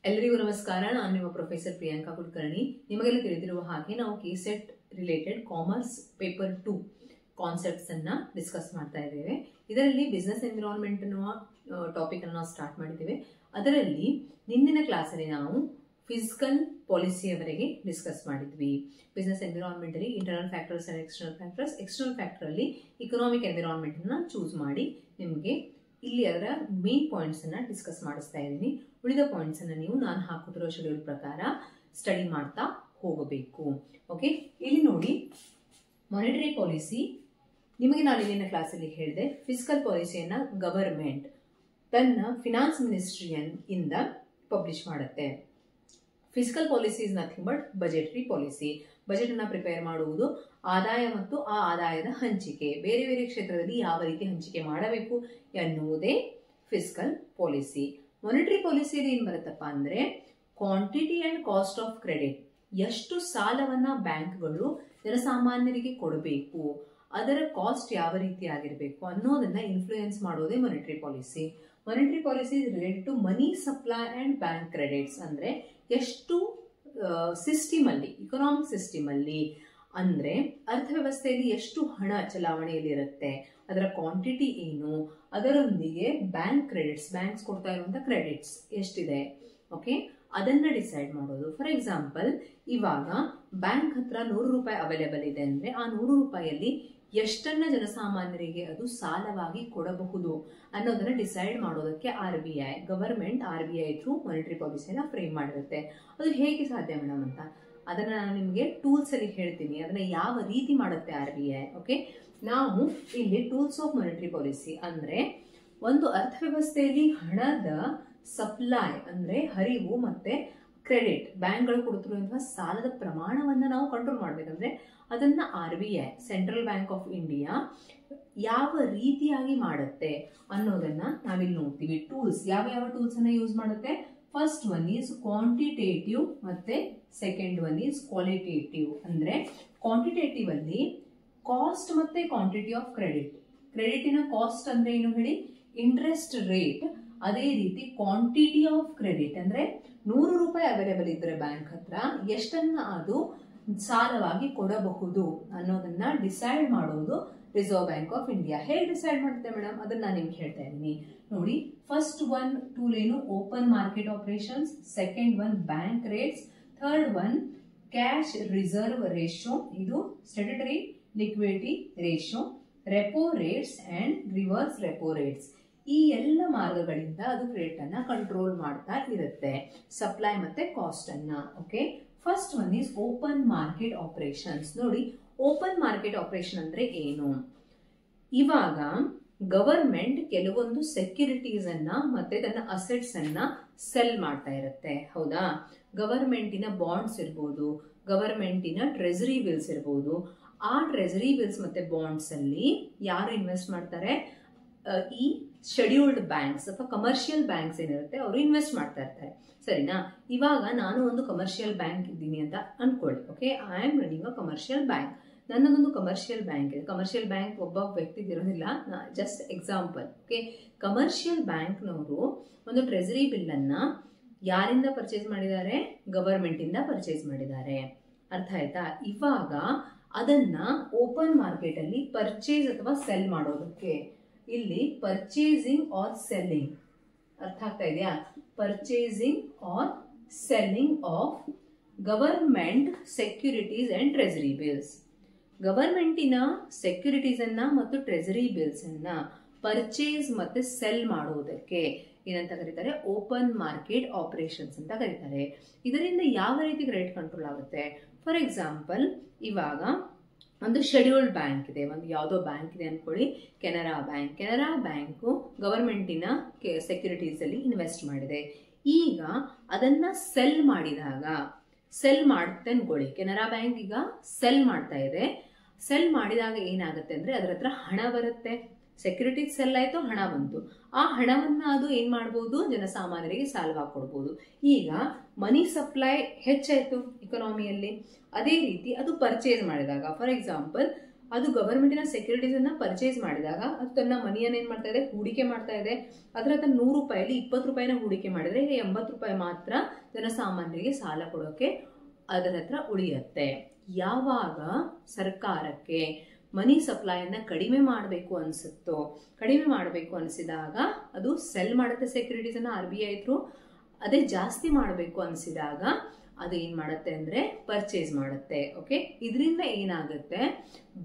ಎಲ್ಲರಿಗೂ ನಮಸ್ಕಾರ. ನಾನು ನಿಮ್ಮ ಪ್ರೊಫೆಸರ್ ಪ್ರಿಯಾಂಕಾ ಕುಲಕರ್ಣಿ. ನಿಮಗೆಲ್ಲ ತಿಳಿದಿರುವ ಹಾಗೆ ನಾವು KSET related commerce paper 2 concepts ಅನ್ನ ಡಿಸ್ಕಸ್ ಮಾಡ್ತಾ ಇದ್ದೇವೆ. ಇದರಲ್ಲಿ ಬಿಸ್ನೆಸ್ ಎನ್ವಿರಾನ್ಮೆಂಟ್ ಅನ್ನುವ ಟಾಪಿಕ್ ಅನ್ನು ನಾವು ಸ್ಟಾರ್ಟ್ ಮಾಡಿದ್ದೇವೆ. ಅದರಲ್ಲಿ ನಿನ್ನಿನ ಕ್ಲಾಸಲ್ಲಿ ನಾವು ಫಿಸಿಕಲ್ ಪಾಲಿಸಿಯವರೆಗೆ ಡಿಸ್ಕಸ್ ಮಾಡಿದ್ವಿ. ಬಿಸ್ನೆಸ್ ಎನ್ವಿರಾನ್ಮೆಂಟ್ ಅಲ್ಲಿ internal factors and external factors, external factor ಅಲ್ಲಿ ಇಕನಾಮಿಕ್ ಎನ್ವಿರಾನ್ಮೆಂಟ್ ಅನ್ನ ಚೂಸ್ ಮಾಡಿ ನಿಮಗೆ ಇಲ್ಲಿ ಅದರ ಮೇನ್ ಪಾಯಿಂಟ್ಸ್ ಅನ್ನ ಡಿಸ್ಕಸ್ ಮಾಡಿಸ್ತಾ ಇದ್ದೀನಿ. ಉಳಿದ ಪಾಯಿಂಟ್ಸ್ ಅನ್ನ ನೀವು ನಾನು ಹಾಕುತ್ತಿರೋ ಶೆಡ್ಯೂಲ್ ಪ್ರಕಾರ ಸ್ಟಡಿ ಮಾಡ್ತಾ ಹೋಗಬೇಕು. ಓಕೆ, ಇಲ್ಲಿ ನೋಡಿ ಮಾನಿಟರಿ ಪಾಲಿಸಿ. ನಿಮಗೆ ನಾನು ಇಲ್ಲಿನ ಕ್ಲಾಸಲ್ಲಿ ಹೇಳಿದೆ, ಫಿಸಿಕಲ್ ಪಾಲಿಸಿಯನ್ನ ಗವರ್ಮೆಂಟ್ ತನ್ನ ಫಿನಾನ್ಸ್ ಮಿನಿಸ್ಟ್ರಿ ಇಂದ ಪಬ್ಲಿಷ್ ಮಾಡುತ್ತೆ. Physical policy is nothing but budgetary policy. Budget ಅನ್ನ ಪ್ರಿಪೇರ್ ಮಾಡುವುದು, ಆದಾಯ ಮತ್ತು ಆ ಆದಾಯದ ಹಂಚಿಕೆ, ಬೇರೆ ಬೇರೆ ಕ್ಷೇತ್ರದಲ್ಲಿ ಯಾವ ರೀತಿ ಹಂಚಿಕೆ ಮಾಡಬೇಕು ಎನ್ನುವುದೇ ಫಿಸಿಕಲ್ ಪಾಲಿಸಿ. ಮಾನಿಟರಿ ಪಾಲಿಸಿಯಲ್ಲಿ ಏನ್ ಬರುತ್ತಪ್ಪ ಅಂದ್ರೆ quantity and cost of credit, ಎಷ್ಟು ಸಾಲವನ್ನ ಬ್ಯಾಂಕ್ಗಳು ಜನಸಾಮಾನ್ಯರಿಗೆ ಕೊಡಬೇಕು, ಅದರ ಕಾಸ್ಟ್ ಯಾವ ರೀತಿ ಆಗಿರಬೇಕು ಅನ್ನೋದನ್ನ ಇನ್ಫ್ಲೂಯೆನ್ಸ್ ಮಾಡೋದೇ monetary policy. Monetary policy is related to money supply and bank credits. ಅಂದ್ರೆ ಎಷ್ಟು ಸಿಸ್ಟಮ್ ಅಲ್ಲಿ, ಇಕನಾಮಿಕ್ ಸಿಸ್ಟಮ್ ಅಲ್ಲಿ ಅಂದ್ರೆ ಅರ್ಥವ್ಯವಸ್ಥೆಯಲ್ಲಿ ಎಷ್ಟು ಹಣ ಚಲಾವಣೆಯಲ್ಲಿ ಇರುತ್ತೆ, ಅದರ ಕ್ವಾಂಟಿಟಿ ಏನು, ಅದರೊಂದಿಗೆ ಬ್ಯಾಂಕ್ ಕ್ರೆಡಿಟ್ಸ್, ಬ್ಯಾಂಕ್ಸ್ ಕೊಡ್ತಾ ಇರುವಂತಹ ಕ್ರೆಡಿಟ್ಸ್ ಎಷ್ಟಿದೆ, ಓಕೆ, ಅದನ್ನ ಡಿಸೈಡ್ ಮಾಡೋದು. ಫಾರ್ ಎಕ್ಸಾಂಪಲ್, ಇವಾಗ ಬ್ಯಾಂಕ್ ಹತ್ರ 100 ರೂಪಾಯಿ ಅವೈಲೇಬಲ್ ಇದೆ ಅಂದ್ರೆ ಆ 100 ರೂಪಾಯಿಯಲ್ಲಿ ಎಷ್ಟನ್ನ ಜನಸಾಮಾನ್ಯರಿಗೆ ಅದು ಸಾಲವಾಗಿ ಕೊಡಬಹುದು ಅನ್ನೋದನ್ನ ಡಿಸೈಡ್ ಮಾಡೋದಕ್ಕೆ RBI, government RBI through monetary ಪಾಲಿಸಿಯನ್ನ ಫ್ರೇಮ್ ಮಾಡಿರುತ್ತೆ. ಅದು ಹೇಗೆ ಸಾಧ್ಯ ಮೇಡಮ್ ಅಂತ ಅದನ್ನ ನಾನು ನಿಮಗೆ ಟೂಲ್ಸ್ ಅಲ್ಲಿ ಹೇಳ್ತೀನಿ, ಅದನ್ನ ಯಾವ ರೀತಿ ಮಾಡುತ್ತೆ RBI. ಓಕೆ, ನಾವು ಇಲ್ಲಿ ಟೂಲ್ಸ್ ಆಫ್ ಮಾನಿಟರಿ ಪಾಲಿಸಿ ಅಂದ್ರೆ ಒಂದು ಅರ್ಥವ್ಯವಸ್ಥೆಯಲ್ಲಿ ಹಣದ ಸಪ್ಲೈ ಅಂದ್ರೆ ಹರಿವು ಮತ್ತೆ ಕ್ರೆಡಿಟ್, ಬ್ಯಾಂಕ್ಗಳು ಕೊಡುತ್ತಿರುವಂತಹ ಸಾಲದ ಪ್ರಮಾಣವನ್ನ ನಾವು ಕಂಟ್ರೋಲ್ ಮಾಡ್ಬೇಕಂದ್ರೆ ಅದನ್ನ RBI, central bank of India, ಯಾವ ರೀತಿಯಾಗಿ ಮಾಡುತ್ತೆ ಅನ್ನೋದನ್ನ ನಾವಿಲ್ಲಿ ನೋಡ್ತೀವಿ. ಟೂಲ್ಸ್, ಯಾವ ಟೂಲ್ಸ್ ಅನ್ನ ಯೂಸ್ ಮಾಡುತ್ತೆ? ಫಸ್ಟ್ ಒನ್ ಈಸ್ ಕ್ವಾಂಟಿಟೇಟಿವ್ ಮತ್ತೆ ಸೆಕೆಂಡ್ ಒನ್ ಈಸ್ ಕ್ವಾಲಿಟೇಟಿವ್. ಅಂದ್ರೆ ಕ್ವಾಂಟಿಟೇಟಿವ್ ಅಲ್ಲಿ ಕಾಸ್ಟ್ ಮತ್ತೆ ಕ್ವಾಂಟಿಟಿ ಆಫ್ ಕ್ರೆಡಿಟ್. ಕ್ರೆಡಿಟಿನ ಕಾಸ್ಟ್ ಅಂದ್ರೆ ಏನು ಹೇಳಿ? Interest rate. ಅದೇ ರೀತಿ ಕ್ವಾಂಟಿಟಿ ಆಫ್ ಕ್ರೆಡಿಟ್ ಅಂದ್ರೆ 100 ರೂಪಾಯಿ ಅವೈಲೇಬಲ್ ಇದ್ರೆ ಬ್ಯಾಂಕ್ ಹತ್ರ ಎಷ್ಟನ್ನ ಅದು ಸಾಲವಾಗಿ ಕೊಡಬಹುದು ಅನ್ನೋದನ್ನ ಡಿಸೈಡ್ ಮಾಡೋದು ರಿಸರ್ವ್ ಬ್ಯಾಂಕ್ ಆಫ್ ಇಂಡಿಯಾ. ಹೇಗೆ ಡಿಸೈಡ್ ಮಾಡುತ್ತೆ ಮೇಡಮ್ ಅದನ್ನ ನಾನು ನಿಮ್ಗೆ ಹೇಳ್ತಾ ಇದ್ದೀನಿ ನೋಡಿ. ಫಸ್ಟ್ ಒನ್ ಟೂಲ್ ಏನು? Open market operations. Second one bank rates. Third one cash reserve ratio, ಇದು statutory liquidity ratio, repo rates and reverse repo rates. ಈ ಎಲ್ಲ ಮಾರ್ಗಗಳಿಂದ ಅದು ಕ್ರೆಡಿಟ್ ಅನ್ನ ಕಂಟ್ರೋಲ್ ಮಾಡ್ತಾ ಇರುತ್ತೆ, ಸಪ್ಲೈ ಮತ್ತೆ ಕಾಸ್ಟ್ ಅನ್ನ. Okay, first one is open market operations. ನೋಡಿ, ಓಪನ್ ಮಾರ್ಕೆಟ್ ಆಪರೇಷನ್ ಅಂದ್ರೆ ಏನು? ಇವಾಗ ಗವರ್ಮೆಂಟ್ ಕೆಲವೊಂದು ಸೆಕ್ಯೂರಿಟೀಸ್ ಅನ್ನ ಮತ್ತೆ ತನ್ನ ಅಸೆಟ್ಸ್ ಅನ್ನ ಸೆಲ್ ಮಾಡ್ತಾ ಇರುತ್ತೆ, ಹೌದಾ? ಗವರ್ಮೆಂಟಿನ ಬಾಂಡ್ಸ್ ಇರ್ಬೋದು, ಗವರ್ಮೆಂಟಿನ ಟ್ರೆಜರಿ ಬಿಲ್ಸ್ ಇರ್ಬೋದು. ಆ ಟ್ರೆಜರಿ ಬಿಲ್ಸ್ ಮತ್ತೆ ಬಾಂಡ್ಸ್ ಅಲ್ಲಿ ಯಾರು ಇನ್ವೆಸ್ಟ್ ಮಾಡ್ತಾರೆ? ಈ ಶೆಡ್ಯೂಲ್ಡ್ ಬ್ಯಾಂಕ್ಸ್ ಅಥವಾ ಕಮರ್ಷಿಯಲ್ ಬ್ಯಾಂಕ್ಸ್ ಏನಿರುತ್ತೆ ಅವರು ಇನ್ವೆಸ್ಟ್ ಮಾಡ್ತಾ ಇರ್ತಾರೆ, ಸರಿನಾ? ಇವಾಗ ನಾನು ಒಂದು ಕಮರ್ಷಿಯಲ್ ಬ್ಯಾಂಕ್ ಇದ್ದೀನಿ ಅಂತ ಅನ್ಕೊಳ್ಳಿ. Okay, I am running a commercial bank. ನನ್ನದೊಂದು ಕಮರ್ಷಿಯಲ್ ಬ್ಯಾಂಕ್ ಇದೆ. ಕಮರ್ಷಿಯಲ್ ಬ್ಯಾಂಕ್ ಒಬ್ಬ ವ್ಯಕ್ತಿದಿರೋದಿಲ್ಲ, ಜಸ್ಟ್ ಎಕ್ಸಾಂಪಲ್. ಓಕೆ, ಕಮರ್ಷಿಯಲ್ ಬ್ಯಾಂಕ್ನವರು ಒಂದು ಟ್ರೆಜರಿ ಬಿಲ್ ಅನ್ನ ಯಾರಿಂದ ಪರ್ಚೇಸ್ ಮಾಡಿದ್ದಾರೆ? ಗವರ್ಮೆಂಟ್ ಇಂದ ಪರ್ಚೇಸ್ ಮಾಡಿದ್ದಾರೆ. ಅರ್ಥ ಆಯ್ತಾ? ಇವಾಗ ಅದನ್ನ ಓಪನ್ ಮಾರ್ಕೆಟ್ ಅಲ್ಲಿ ಪರ್ಚೇಸ್ ಅಥವಾ ಸೆಲ್ ಮಾಡೋದಕ್ಕೆ, ಇಲ್ಲಿ ಪರ್ಚೇಸಿಂಗ್ ಆರ್ ಸೆಲ್ಲಿಂಗ್, ಅರ್ಥ ಆಗ್ತಾ ಇದೆಯಾ? Purchasing or selling of government securities and treasury bills. ಗವರ್ಮೆಂಟಿನ ಸೆಕ್ಯೂರಿಟೀಸ್ ಅನ್ನ ಮತ್ತು ಟ್ರೆಜರಿ ಬಿಲ್ಸ್ ಅನ್ನ ಪರ್ಚೇಸ್ ಮತ್ತೆ ಸೆಲ್ ಮಾಡುವುದಕ್ಕೆ ಏನಂತ ಕರೀತಾರೆ? ಓಪನ್ ಮಾರ್ಕೆಟ್ ಆಪರೇಷನ್ಸ್ ಅಂತ ಕರೀತಾರೆ. ಇದರಿಂದ ಯಾವ ರೀತಿ ಕ್ರೆಡಿಟ್ ಕಂಟ್ರೋಲ್ ಆಗುತ್ತೆ? ಫಾರ್ ಎಕ್ಸಾಂಪಲ್, ಇವಾಗ ಒಂದು ಶೆಡ್ಯೂಲ್ಡ್ ಬ್ಯಾಂಕ್ ಇದೆ, ಒಂದು ಯಾವುದೋ ಬ್ಯಾಂಕ್ ಇದೆ ಅನ್ಕೊಳ್ಳಿ, ಕೆನರಾ ಬ್ಯಾಂಕ್. ಕೆನರಾ ಬ್ಯಾಂಕು ಗವರ್ಮೆಂಟಿನ ಸೆಕ್ಯೂರಿಟೀಸ್ ಅಲ್ಲಿ ಇನ್ವೆಸ್ಟ್ ಮಾಡಿದೆ. ಈಗ ಅದನ್ನ ಸೆಲ್ ಮಾಡಿದಾಗ, ಸೆಲ್ ಮಾಡುತ್ತೆ ಅನ್ಕೊಳ್ಳಿ, ಕೆನರಾ ಬ್ಯಾಂಕ್ ಈಗ ಸೆಲ್ ಮಾಡ್ತಾ ಇದೆ. ಸೆಲ್ ಮಾಡಿದಾಗ ಏನಾಗುತ್ತೆ ಅಂದ್ರೆ ಅದರ ಹತ್ರ ಹಣ ಬರುತ್ತೆ, ಸೆಕ್ಯೂರಿಟೀಸ್ ಸೆಲ್ ಆಯ್ತು, ಹಣ ಬಂತು. ಆ ಹಣವನ್ನ ಅದು ಏನ್ ಮಾಡಬಹುದು? ಜನಸಾಮಾನ್ಯರಿಗೆ ಸಾಲವಾಗಿ ಕೊಡಬಹುದು. ಈಗ ಮನಿ ಸಪ್ಲೈ ಹೆಚ್ಚಾಯ್ತು ಇಕನಾಮಿಯಲ್ಲಿ. ಅದೇ ರೀತಿ ಅದು ಪರ್ಚೇಸ್ ಮಾಡಿದಾಗ, ಫಾರ್ ಎಕ್ಸಾಂಪಲ್ ಅದು ಗವರ್ಮೆಂಟಿನ ಸೆಕ್ಯೂರಿಟೀಸ್ ಅನ್ನ ಪರ್ಚೇಸ್ ಮಾಡಿದಾಗ ಅದು ತನ್ನ ಮನಿಯನ್ನು ಏನ್ ಮಾಡ್ತಾ ಇದೆ, ಹೂಡಿಕೆ ಮಾಡ್ತಾ ಇದೆ. ಅದರ ಹತ್ರ 100 ರೂಪಾಯಿಲಿ 20 ರೂಪಾಯಿನ ಹೂಡಿಕೆ ಮಾಡಿದ್ರೆ ಈಗ 80 ರೂಪಾಯಿ ಮಾತ್ರ ಜನಸಾಮಾನ್ಯರಿಗೆ ಸಾಲ ಕೊಡೋಕೆ ಅದರ ಹತ್ರ ಉಳಿಯುತ್ತೆ. ಯಾವಾಗ ಸರ್ಕಾರಕ್ಕೆ ಮನಿ ಸಪ್ಲೈಯನ್ನ ಕಡಿಮೆ ಮಾಡಬೇಕು ಅನ್ಸುತ್ತೋ, ಕಡಿಮೆ ಮಾಡಬೇಕು ಅನಿಸಿದಾಗ ಅದು ಸೆಲ್ ಮಾಡುತ್ತೆ ಸೆಕ್ಯೂರಿಟೀಸ್ ಅನ್ನ RBI ಥ್ರೂ. ಅದೇ ಜಾಸ್ತಿ ಮಾಡಬೇಕು ಅನಿಸಿದಾಗ ಅದು ಏನ್ ಮಾಡುತ್ತೆ ಅಂದ್ರೆ ಪರ್ಚೇಸ್ ಮಾಡುತ್ತೆ. ಓಕೆ, ಇದರಿಂದ ಏನಾಗುತ್ತೆ,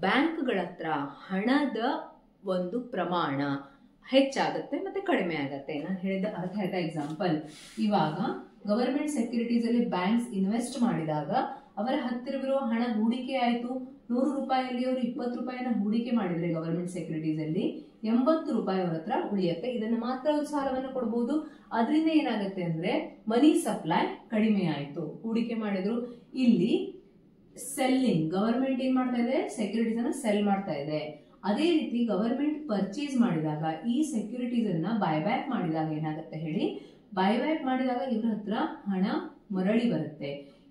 ಬ್ಯಾಂಕ್ಗಳ ಹತ್ರ ಹಣದ ಒಂದು ಪ್ರಮಾಣ ಹೆಚ್ಚಾಗುತ್ತೆ ಮತ್ತೆ ಕಡಿಮೆ ಆಗುತ್ತೆ. ನಾನು ಹೇಳಿದ ಅರ್ಥ ಆಯ್ತಾ? ಎಕ್ಸಾಂಪಲ್, ಇವಾಗ ಗವರ್ಮೆಂಟ್ ಸೆಕ್ಯೂರಿಟೀಸ್ ಅಲ್ಲಿ ಬ್ಯಾಂಕ್ಸ್ ಇನ್ವೆಸ್ಟ್ ಮಾಡಿದಾಗ ಅವರ ಹತ್ತಿರವಿರುವ ಹಣ ಹೂಡಿಕೆ ಆಯ್ತು. 100 ರೂಪಾಯಿಯಲ್ಲಿ ಅವರು 20 ರೂಪಾಯಿನ ಹೂಡಿಕೆ ಮಾಡಿದ್ರೆ ಗವರ್ಮೆಂಟ್ ಸೆಕ್ಯೂರಿಟೀಸ್ ಅಲ್ಲಿ 80 ರೂಪಾಯಿ ಅವರ ಹತ್ರ ಉಳಿಯುತ್ತೆ. ಇದನ್ನ ಮಾತ್ರ ಅವರು ಸಾಲವನ್ನು ಕೊಡಬಹುದು. ಅದರಿಂದ ಏನಾಗುತ್ತೆ ಅಂದ್ರೆ ಮನಿ ಸಪ್ಲೈ ಕಡಿಮೆ ಆಯ್ತು. ಹೂಡಿಕೆ ಮಾಡಿದ್ರು, ಇಲ್ಲಿ ಸೆಲ್ಲಿಂಗ್, ಗವರ್ಮೆಂಟ್ ಏನ್ ಮಾಡ್ತಾ ಇದೆ, ಸೆಕ್ಯೂರಿಟೀಸ್ ಅನ್ನ ಸೆಲ್ ಮಾಡ್ತಾ ಇದೆ. ಅದೇ ರೀತಿ ಗವರ್ಮೆಂಟ್ ಪರ್ಚೇಸ್ ಮಾಡಿದಾಗ ಈ ಸೆಕ್ಯೂರಿಟೀಸ್ ಅನ್ನ ಬೈಬ್ಯಾಕ್ ಮಾಡಿದಾಗ ಏನಾಗುತ್ತೆ ಹೇಳಿ, ಬೈಬ್ಯಾಕ್ ಮಾಡಿದಾಗ ಇವ್ರ ಹತ್ರ ಹಣ ಮರಳಿ ಬರುತ್ತೆ.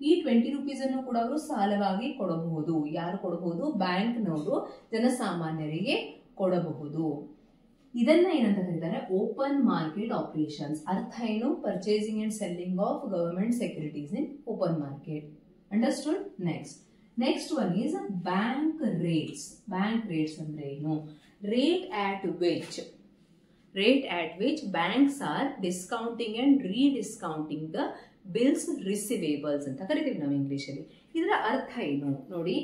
ಈ 20 ರೂಪೀಸ್ ಅನ್ನು ಕೂಡ ಅವರು ಸಾಲವಾಗಿ ಕೊಡಬಹುದು. ಯಾರು ಕೊಡಬಹುದು? ಬ್ಯಾಂಕ್ನವರು ಜನಸಾಮಾನ್ಯರಿಗೆ ಕೊಡಬಹುದು. ಇದನ್ನ ಏನಂತ ಕರೀತಾರೆ, ಓಪನ್ ಮಾರ್ಕೆಟ್ ಆಪರೇಷನ್ಸ್. ಅರ್ಥ ಏನು? Purchasing and selling of government securities in open market. Understood? Next one is bank rates. Bank rates ಅಂದ್ರೆ ಏನು? Rate at which banks are discounting and rediscounting the bills receivables ಅಂತ ಕರಿತೀವಿ ನಾವು English ಅಲ್ಲಿ. ಇದರ ಅರ್ಥ ಏನು ನೋಡಿ.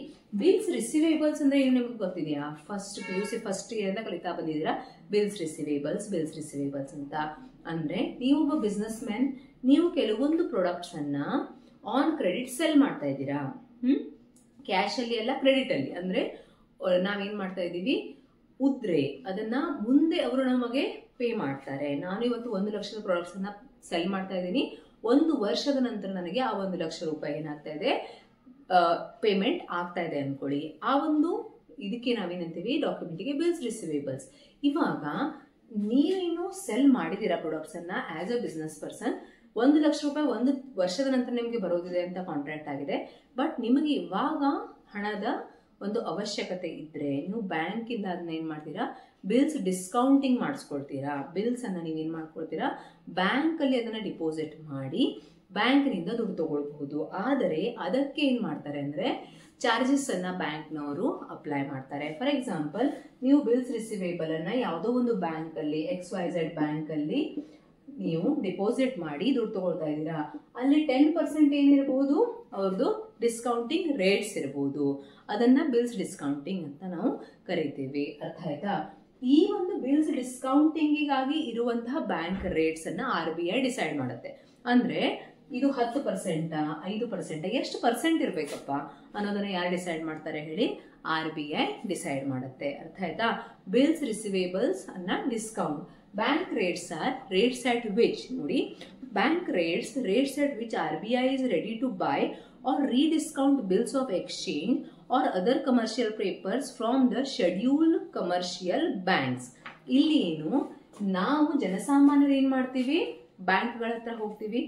ಬಿಲ್ಸ್ ರಿಸಿವೇಬಲ್ಸ್ ಅಂದ್ರೆ ಏನು ನಿಮ್ಗೆ ಗೊತ್ತಿದೆಯಾ? ಫಸ್ಟ್ PUC ಫಸ್ಟ್ ಇಯರ್ ಇಂದ ಕಲಿತಾ ಬಂದಿದ್ದೀರಾ ಬಿಲ್ಸ್ ರಿಸಿವೇಬಲ್ಸ್ ಅಂತ. ಅಂದ್ರೆ ನೀವು ಒಬ್ಬ ಬಿಸ್ನೆಸ್ ಮ್ಯಾನ್, ನೀವು ಕೆಲವೊಂದು ಪ್ರಾಡಕ್ಟ್ಸ್ ಅನ್ನ ಆನ್ ಕ್ರೆಡಿಟ್ ಸೆಲ್ ಮಾಡ್ತಾ ಇದ್ದೀರಾ. ಕ್ಯಾಶ್ ಅಲ್ಲಿ ಅಲ್ಲ, ಕ್ರೆಡಿಟ್ ಅಲ್ಲಿ. ಅಂದ್ರೆ ನಾವೇನ್ ಮಾಡ್ತಾ ಇದ್ದೀವಿ, ಉದ್ರೆ ಅದನ್ನ ಮುಂದೆ ಅವರು ನಮಗೆ ಪೇ ಮಾಡ್ತಾರೆ. ನಾನು ಇವತ್ತು 1 ಲಕ್ಷದ ಪ್ರಾಡಕ್ಟ್ಸ್ ಅನ್ನ ಸೆಲ್ ಮಾಡ್ತಾ ಇದ್ದೀನಿ. 1 ವರ್ಷದ ನಂತರ ನನಗೆ ಆ 1 ಲಕ್ಷ ರೂಪಾಯಿ ಏನಾಗ್ತಾ ಇದೆ, ಪೇಮೆಂಟ್ ಆಗ್ತಾ ಇದೆ ಅನ್ಕೊಳ್ಳಿ. ಆ ಒಂದು ಇದಕ್ಕೆ ನಾವೇನಂತೀವಿ, ಡಾಕ್ಯುಮೆಂಟ್ಗೆ ಬಿಲ್ಸ್ ರಿಸಿವೇಬಲ್ಸ್. ಇವಾಗ ನೀವೇನು ಸೆಲ್ ಮಾಡಿದೀರಾ ಪ್ರಾಡಕ್ಟ್ಸ್ ಅನ್ನ as a business person, 1 lakh ರೂಪಾಯಿ 1 ವರ್ಷದ ನಂತರ ನಿಮಗೆ ಬರೋದಿದೆ ಅಂತ ಕಾಂಟ್ರಾಕ್ಟ್ ಆಗಿದೆ. ಬಟ್ ನಿಮಗೆ ಇವಾಗ ಹಣದ ಒಂದು ಅವಶ್ಯಕತೆ ಇದ್ರೆ ನೀವು ಬ್ಯಾಂಕ್ ಇಂದ ಅದನ್ನ ಏನ್ ಮಾಡ್ತೀರಾ, ಬಿಲ್ಸ್ ಡಿಸ್ಕೌಂಟಿಂಗ್ ಮಾಡಿಸ್ಕೊಳ್ತೀರಾ. ಬಿಲ್ಸ್ ಅನ್ನ ನೀವೇನ್ ಮಾಡ್ಕೊಳ್ತೀರಾ, ಬ್ಯಾಂಕ್ ಅಲ್ಲಿ ಅದನ್ನ ಡಿಪಾಸಿಟ್ ಮಾಡಿ ಬ್ಯಾಂಕ್ ನಿಂದ ದುಡ್ಡು ತಗೊಳ್ಬಹುದು. ಆದರೆ ಅದಕ್ಕೆ ಏನ್ ಮಾಡ್ತಾರೆ ಅಂದ್ರೆ ಚಾರ್ಜಸ್ ಅನ್ನ ಬ್ಯಾಂಕ್ನವರು ಅಪ್ಲೈ ಮಾಡ್ತಾರೆ. ಫಾರ್ ಎಕ್ಸಾಂಪಲ್, ನೀವು ಬಿಲ್ಸ್ ರಿಸಿವೇಬಲ್ ಅನ್ನ ಯಾವುದೋ ಒಂದು ಬ್ಯಾಂಕ್ ಅಲ್ಲಿ XYZ ಬ್ಯಾಂಕ್ ಅಲ್ಲಿ ನೀವು ಡಿಪಾಸಿಟ್ ಮಾಡಿ ದುಡ್ಡು ತಗೊಳ್ತಾ ಇದ್ದೀರಾ. ಅಲ್ಲಿ 10% ಏನಿರಬಹುದು, ಅವ್ರದ್ದು ಡಿಸ್ಕೌಂಟಿಂಗ್ ರೇಟ್ಸ್ ಇರಬಹುದು. ಅದನ್ನ ಬಿಲ್ಸ್ ಡಿಸ್ಕೌಂಟಿಂಗ್ ಅಂತ ನಾವು ಕರಿತೀವಿ. ಅರ್ಥ ಆಯ್ತಾ? ಈ ಒಂದು ಬಿಲ್ಸ್ ಡಿಸ್ಕೌಂಟಿಂಗಿಗಾಗಿ ಇರುವಂತಹ ಬ್ಯಾಂಕ್ ರೇಟ್ಸ್ ಅನ್ನ RBI ಡಿಸೈಡ್ ಮಾಡುತ್ತೆ. ಅಂದ್ರೆ ಇದು 10%, 5%, ಎಷ್ಟು ಪರ್ಸೆಂಟ್ ಇರ್ಬೇಕಪ್ಪ ಅನ್ನೋದನ್ನ ಯಾರು ಡಿಸೈಡ್ ಮಾಡ್ತಾರೆ ಹೇಳಿ, RBI ಡಿಸೈಡ್ ಮಾಡುತ್ತೆ. ಅರ್ಥ ಆಯ್ತಾ? ಬಿಲ್ಸ್ ರಿಸಿವೇಬಲ್ಸ್ ಅನ್ನ discount. Bank rates or rates at which, ನೋಡಿ, bank rates at which RBI is ready to buy or rediscount bills of exchange or other commercial papers from the scheduled commercial banks. ಇಲ್ಲಿ ಏನು, ನಾವು ಜನಸಾಮಾನ್ಯರು ಏನ್ ಮಾಡ್ತೀವಿ, ಬ್ಯಾಂಕ್ಗಳ ಹತ್ರ ಹೋಗ್ತೀವಿ.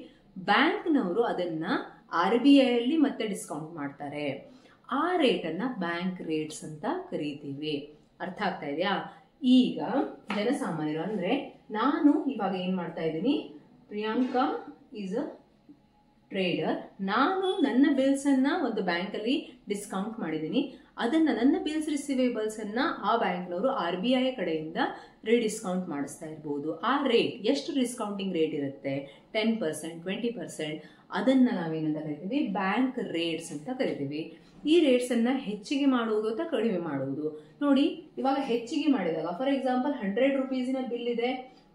ಬ್ಯಾಂಕ್ನವರು ಅದನ್ನ RBI ಅಲ್ಲಿ ಮತ್ತೆ ಡಿಸ್ಕೌಂಟ್ ಮಾಡ್ತಾರೆ. ಆ ರೇಟ್ ಅನ್ನ ಬ್ಯಾಂಕ್ ರೇಟ್ಸ್ ಅಂತ ಕರೀತೀವಿ. ಅರ್ಥ ಆಗ್ತಾ ಇದೆಯಾ? ಈಗ ಜನಸಾಮಾನ್ಯರು ಅಂದ್ರೆ ನಾನು ಇವಾಗ ಏನ್ ಮಾಡ್ತಾ ಇದ್ದೀನಿ, ಪ್ರಿಯಾಂಕಾ ಈಸ್ ಅ ಟ್ರೇಡರ್. ನಾನು ನನ್ನ ಬಿಲ್ಸ್ ಅನ್ನ ಒಂದು ಬ್ಯಾಂಕ್ ಅಲ್ಲಿ ಡಿಸ್ಕೌಂಟ್ ಮಾಡಿದ್ದೀನಿ. ಅದನ್ನ ನನ್ನ ಬಿಲ್ಸ್ ರಿಸಿವೇಬಲ್ಸ್ ಅನ್ನ ಆ ಬ್ಯಾಂಕ್ನವರು RBI ಕಡೆಯಿಂದ ರಿಡಿಸ್ಕೌಂಟ್ ಮಾಡಿಸ್ತಾ ಇರಬಹುದು. ಆ ರೇಟ್ ಎಷ್ಟು ಡಿಸ್ಕೌಂಟಿಂಗ್ ರೇಟ್ ಇರುತ್ತೆ, 10%, 20%. ಅದನ್ನ ನಾವೇನಂತ ಕರಿತೀವಿ, ಬ್ಯಾಂಕ್ ರೇಟ್ಸ್ ಅಂತ ಕರಿತೀವಿ. ಈ ರೇಟ್ಸ್ ಅನ್ನ ಹೆಚ್ಚಿಗೆ ಮಾಡುವುದು ಅಥವಾ ಕಡಿಮೆ ಮಾಡುವುದು. ನೋಡಿ, ಇವಾಗ ಹೆಚ್ಚಿಗೆ ಮಾಡಿದಾಗ ಫಾರ್ ಎಕ್ಸಾಂಪಲ್ 100 ರೂಪೀಸಿನ ಬಿಲ್ ಇದೆ,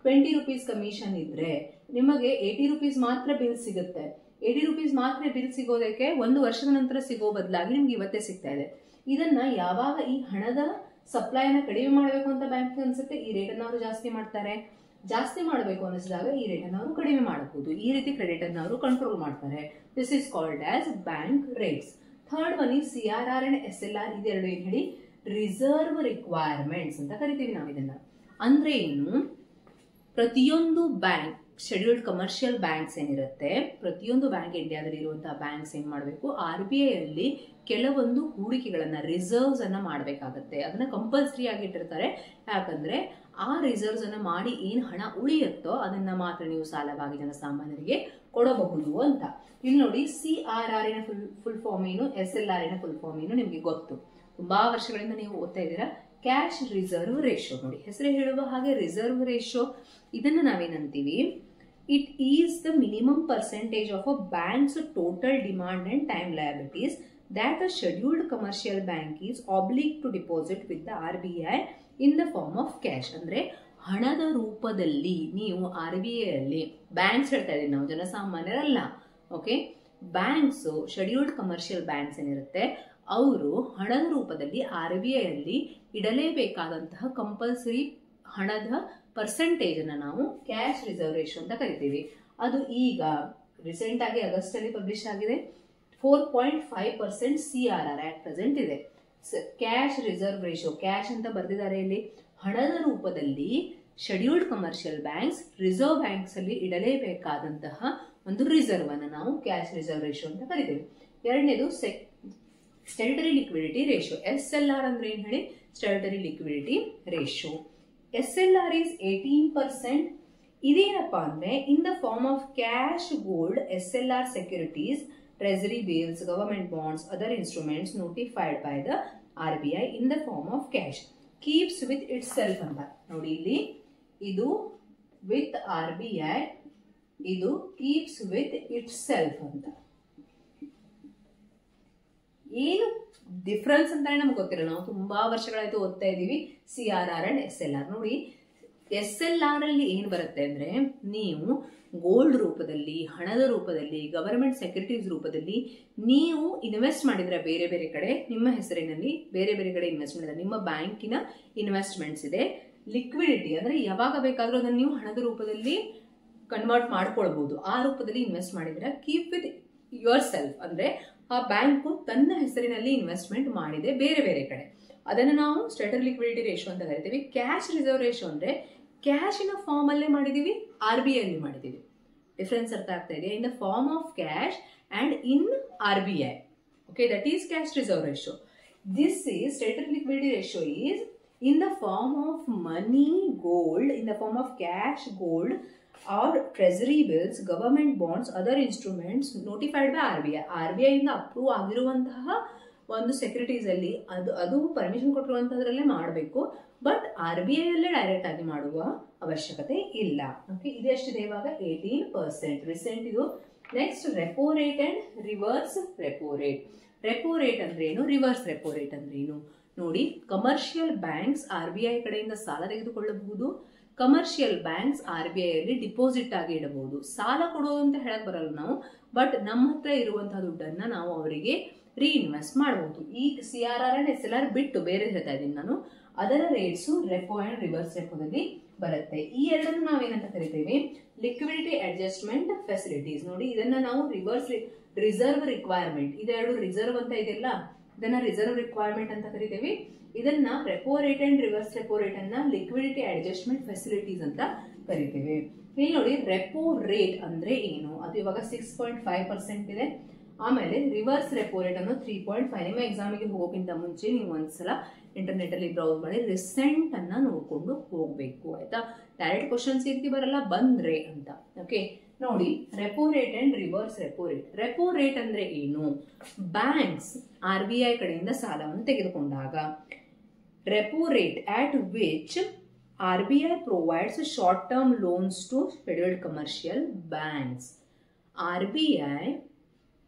20 ರೂಪೀಸ್ ಕಮಿಷನ್ ಇದ್ರೆ ನಿಮಗೆ 80 ರೂಪೀಸ್ ಮಾತ್ರ ಬಿಲ್ ಸಿಗುತ್ತೆ. 80 ರೂಪೀಸ್ ಮಾತ್ರ ಬಿಲ್ ಸಿಗೋದಕ್ಕೆ 1 ವರ್ಷದ ನಂತರ ಸಿಗೋ ಬದಲಾಗಿ ನಿಮ್ಗೆ ಇವತ್ತೇ ಸಿಗ್ತಾ ಇದೆ. ಇದನ್ನ ಯಾವಾಗ ಈ ಹಣದ ಸಪ್ಲೈನ ಕಡಿಮೆ ಮಾಡಬೇಕು ಅಂತ ಬ್ಯಾಂಕ್ ಅನ್ಸುತ್ತೆ, ಈ ರೇಟ್ ಅನ್ನ ಅವರು ಜಾಸ್ತಿ ಮಾಡ್ತಾರೆ. ಜಾಸ್ತಿ ಮಾಡಬೇಕು ಅನಿಸಿದಾಗ ಈ ರೇಟ್ ಅನ್ನು ಅವರು ಕಡಿಮೆ ಮಾಡಬಹುದು. ಈ ರೀತಿ ಕ್ರೆಡಿಟ್ ಅನ್ನು ಅವರು ಕಂಟ್ರೋಲ್ ಮಾಡ್ತಾರೆ. This is called as bank rates. Third one ಈ CRR ಅಂಡ್ SLR. ಇದೆರಡು ಏನ್ ಹೇಳಿ, ರಿಸರ್ವ್ ರಿಕ್ವೈರ್ಮೆಂಟ್ಸ್ ಅಂತ ಕರಿತೀವಿ ನಾವು ಇದನ್ನ. ಅಂದ್ರೆ ಏನು, ಪ್ರತಿಯೊಂದು ಬ್ಯಾಂಕ್ ಶೆಡ್ಯೂಲ್ಡ್ ಕಮರ್ಷಿಯಲ್ ಬ್ಯಾಂಕ್ಸ್ ಏನಿರುತ್ತೆ, ಪ್ರತಿಯೊಂದು ಬ್ಯಾಂಕ್ ಇಂಡಿಯಾದಲ್ಲಿ ಇರುವಂತಹ ಬ್ಯಾಂಕ್ಸ್ ಏನ್ ಮಾಡಬೇಕು, RBI ಅಲ್ಲಿ ಕೆಲವೊಂದು ಹೂಡಿಕೆಗಳನ್ನ ರಿಸರ್ವ್ಸ್ ಅನ್ನ ಮಾಡಬೇಕಾಗತ್ತೆ. ಅದನ್ನ ಕಂಪಲ್ಸರಿ ಆಗಿ ಇಟ್ಟಿರ್ತಾರೆ. ಯಾಕಂದ್ರೆ ಆ ರಿಸರ್ವ್ಸ್ ಅನ್ನ ಮಾಡಿ ಏನ್ ಹಣ ಉಳಿಯುತ್ತೋ ಅದನ್ನ ಮಾತ್ರ ನೀವು ಸಾಲವಾಗಿ ಜನಸಾಮಾನ್ಯರಿಗೆ ಕೊಡಬಹುದು ಅಂತ. ಇಲ್ಲಿ ನೋಡಿ, CRR ನ ಫುಲ್ ಫಾರ್ಮ್ ಏನು, SLR ನ ಫುಲ್ ಫಾರ್ಮ್ ಏನು ನಿಮ್ಗೆ ಗೊತ್ತು. ತುಂಬಾ ವರ್ಷಗಳಿಂದ ನೀವು ಓದ್ತಾ ಇದ್ದೀರಾ. ಕ್ಯಾಶ್ ರಿಸರ್ವ್ ರೇಷಿಯೋ ನೋಡಿ, ಹೆಸರೇ ಹೇಳುವ ಹಾಗೆ ರಿಸರ್ವ್ ರೇಷಿಯೋ. ಇದನ್ನ ನಾವೇನಂತೀವಿ, it is the minimum percentage of a bank's total demand and time liabilities that a scheduled commercial bank is obliged to deposit with the RBI in the form of cash. ಅಂದ್ರೆ ಹಣದ ರೂಪದಲ್ಲಿ ನೀವು RBI ಅಲ್ಲಿ, banks ಹೇಳ್ತಾ ಇದೀವಿ ನಾವು, ಜನಸಾಮಾನ್ಯರಲ್ಲ. Okay, banks scheduled commercial banks ಏನಿರುತ್ತೆ ಅವರು ಹಣದ ರೂಪದಲ್ಲಿ RBI ಅಲ್ಲಿ ಇಡಲೇಬೇಕಾದಂತಹ ಕಂಪಲ್ಸರಿ ಹಣದ ಪರ್ಸೆಂಟೇಜ್ ಅನ್ನ ನಾವು ಕ್ಯಾಶ್ ರಿಸರ್ವ್ ರೇಷಿಯೋ ಅಂತ ಕರಿತೀವಿ. ಅದು ಈಗ ರೀಸೆಂಟ್ ಆಗಿ ಆಗಸ್ಟ್ ಅಲ್ಲಿ ಪಬ್ಲಿಷ್ ಆಗಿದೆ. 4.5% CRR ಆಟ್ ಪ್ರೆಸೆಂಟ್ ಇದೆ. ಕ್ಯಾಶ್ ರಿಸರ್ವ್ ರೇಷಿಯೋ, ಕ್ಯಾಶ್ ಅಂತ ಬರೆದಿದ್ದಾರೆ ಇಲ್ಲಿ. ಹಣದ ರೂಪದಲ್ಲಿ scheduled commercial banks reserve banks ಅಲ್ಲಿ ಇಡಲೇಬೇಕಾದಂತಹ ಒಂದು ರಿಸರ್ವ್ ಅನ್ನು ನಾವು ಕ್ಯಾಶ್ ರಿಸರ್ವ್ ರೇಷಿಯೋ ಅಂತ ಕರಿತೀವಿ. ಎರಡನೇದು ಸ್ಟ್ಯಾಟ್ಯುಟರಿ ಲಿಕ್ವಿಡಿಟಿ ರೇಷಿಯೋ. SLR ಅಂದ್ರೆ ಏನ್ ಹೇಳಿ, statutory liquidity ratio. SLR is 18%. ಇದೇನಪ್ಪಾ ಅಂದ್ರೆ in the form of cash, gold, SLR securities, treasury bills, government bonds, other instruments notified by the RBI in the form of cash, keeps with itself ಅಂತ ನೋಡಿ. ಇಲ್ಲಿ ಇದು with RBI, ಇದು keeps with itself ಅಂತ. ಏನು difference ಅಂತ ನಮ್ಗೆ ಗೊತ್ತಿಲ್ಲ, ನಾವು ತುಂಬಾ ವರ್ಷಗಳಾಯ್ತು ಓದ್ತಾ ಇದೀವಿ CRR ಅಂಡ್ SLR. ನೋಡಿ, SLR ಅಲ್ಲಿ ಏನ್ ಬರುತ್ತೆ ಅಂದ್ರೆ, ನೀವು ಗೋಲ್ಡ್ ರೂಪದಲ್ಲಿ, ಹಣದ ರೂಪದಲ್ಲಿ, ಗವರ್ಮೆಂಟ್ ಸೆಕ್ಯೂರಿಟೀಸ್ ರೂಪದಲ್ಲಿ ನೀವು ಇನ್ವೆಸ್ಟ್ ಮಾಡಿದ್ರೆ ಬೇರೆ ಬೇರೆ ಕಡೆ, ನಿಮ್ಮ ಹೆಸರಿನಲ್ಲಿ ಬೇರೆ ಬೇರೆ ಕಡೆ ಇನ್ವೆಸ್ಟ್ ಮಾಡಿದ್ರೆ, ನಿಮ್ಮ ಬ್ಯಾಂಕಿನ ಇನ್ವೆಸ್ಟ್ಮೆಂಟ್ಸ್ ಇದೆ. ಲಿಕ್ವಿಡಿಟಿ ಅಂದ್ರೆ ಯಾವಾಗ ಬೇಕಾದ್ರೂ ಅದನ್ನ ನೀವು ಹಣದ ರೂಪದಲ್ಲಿ ಕನ್ವರ್ಟ್ ಮಾಡ್ಕೊಳ್ಬಹುದು. ಆ ರೂಪದಲ್ಲಿ ಇನ್ವೆಸ್ಟ್ ಮಾಡಿದ್ರೆ ಕೀಪ್ ವಿತ್ ಯುವರ್ ಸೆಲ್ಫ್ ಅಂದ್ರೆ ಆ ಬ್ಯಾಂಕು ತನ್ನ ಹೆಸರಿನಲ್ಲಿ ಇನ್ವೆಸ್ಟ್ಮೆಂಟ್ ಮಾಡಿದೆ ಬೇರೆ ಬೇರೆ ಕಡೆ, ಅದನ್ನು ನಾವು ಸ್ಟ್ಯಾಟ್ಯುಟರಿ ಲಿಕ್ವಿಡಿಟಿ ರೇಷಿಯೋ ಅಂತ ಕರಿತೀವಿ. ಕ್ಯಾಶ್ ರಿಸರ್ವ್ ರೇಷಿಯೋ ಅಂದ್ರೆ ಕ್ಯಾಶಿನ ಫಾರ್ಮ್ ಅಲ್ಲೇ ಮಾಡಿದೀವಿ, RBI ಅಲ್ಲಿ ಮಾಡಿದೀವಿ. ಡಿಫರೆನ್ಸ್ ಅರ್ಥ ಆಗ್ತಾ ಇದೆ. In the form of cash and in RBI. Okay, that is cash reserve ratio. This is statutory liquidity ratio is in the form of money, gold, in the form of cash, gold, or treasury bills, government bonds, other instruments notified by RBI. RBI ಇಂದ approve ಆಗಿರುವಂತಹ ಒಂದು securities ಅಲ್ಲಿ ಅದು permission ಕೊಟ್ಟಿರುವಂತದ್ರಲ್ಲೇ ಮಾಡಬೇಕು. But RBI ಅಲ್ಲೇ direct ಆಗಿ ಮಾಡುವ ಅವಶ್ಯಕತೆ ಇಲ್ಲ. ಓಕೆ, ಇದೆಷ್ಟಿದೆ ಇವಾಗ 18%. ರೀಸೆಂಟ್ ಇದು. Next repo rate and reverse repo rate. Repo rate ಅಂದ್ರೆ ಏನು, ರಿವರ್ಸ್ ರೆಪೋ ರೇಟ್ ಅಂದ್ರೆ ಏನು ನೋಡಿ. ಕಮರ್ಷಿಯಲ್ ಬ್ಯಾಂಕ್ಸ್ RBI ಕಡೆಯಿಂದ ಸಾಲ ತೆಗೆದುಕೊಳ್ಳಬಹುದು. ಕಮರ್ಷಿಯಲ್ ಬ್ಯಾಂಕ್ಸ್ RBI ಅಲ್ಲಿ ಡಿಪಾಸಿಟ್ ಆಗಿ ಇಡಬಹುದು. ಸಾಲ ಕೊಡೋದು ಅಂತ ಹೇಳಕ್ ಬರಲ್ಲ ನಾವು, ಬಟ್ ನಮ್ಮ ಹತ್ರ ಇರುವಂತಹ ದುಡ್ಡನ್ನ ನಾವು ಅವರಿಗೆ ರೀಇನ್ವೆಸ್ಟ್ ಮಾಡಬಹುದು. ಈ CRR ಅಂಡ್ SLR ಬಿಟ್ಟು ಬೇರೆ ಹೇಳ್ತಾ ಇದ್ದೀನಿ ನಾನು. ಅದರ ರೇಟ್ಸ್ ರೆಪೋ ಅಂಡ್ ರಿವರ್ಸ್ ರೆಪೋದಲ್ಲಿ ಬರುತ್ತೆ. ಈ ಎರಡನ್ನು ನಾವೇನಂತ ಕರಿತೀವಿ, ಲಿಕ್ವಿಡಿಟಿ ಅಡ್ಜಸ್ಟ್ಮೆಂಟ್ ಫೆಸಿಲಿಟೀಸ್. ನೋಡಿ, ಇದನ್ನ ನಾವು ರಿಸರ್ವ್ ರಿಕ್ವೈರ್ಮೆಂಟ್, ಇದೆರಡು ರಿಸರ್ವ್ ಅಂತ ಇದೆಲ್ಲ, ಇದನ್ನ ರಿಸರ್ವ್ ರಿಕ್ವೈರ್ಮೆಂಟ್ ಅಂತ ಕರಿತೀವಿ. ಇದನ್ನ repo rate and reverse repo rate ಅನ್ನ ಲಿಕ್ವಿಡಿಟಿ ಅಡ್ಜಸ್ಟ್ಮೆಂಟ್ ಫೆಸಿಲಿಟೀಸ್ ಅಂತ ಕರಿತೀವಿ. ಇಲ್ಲಿ ನೋಡಿ, ರೆಪೋ ರೇಟ್ ಅಂದ್ರೆ ಏನು, ಅದು ಇವಾಗ 6.5% ಇದೆ. ಆಮೇಲೆ ರಿವರ್ಸ್ ರೆಪೋ ರೇಟ್ ಅನ್ನು 3.5. ನಿಮ್ಮ ಎಕ್ಸಾಮಿಗೆ ಹೋಗೋಕ್ಕಿಂತ ಮುಂಚೆ ನೀವು ಒಂದ್ಸಲ ಇಂಟರ್ನೆಟ್ ಅಲ್ಲಿ ಬ್ರೌಸ್ ಮಾಡಿ ರಿಸೆಂಟ್ ಅನ್ನ ನೋಡ್ಕೊಂಡು ಹೋಗ್ಬೇಕು, ಆಯ್ತಾ. ಡೈರೆಕ್ಟ್ ಕ್ವಶನ್ಸ್ ಈ ರೀತಿ ಬರಲ್ಲ, ಬಂದ್ರೆ ಅಂತ. ಓಕೆ, ನೋಡಿ, repo rate and reverse repo rate. Repo rate ಅಂದ್ರೆ ಏನು, ಬ್ಯಾಂಕ್ಸ್ RBI ಕಡೆಯಿಂದ ಸಾಲವನ್ನು ತೆಗೆದುಕೊಂಡಾಗ repo rate at which RBI provides short term loans to scheduled commercial banks. RBI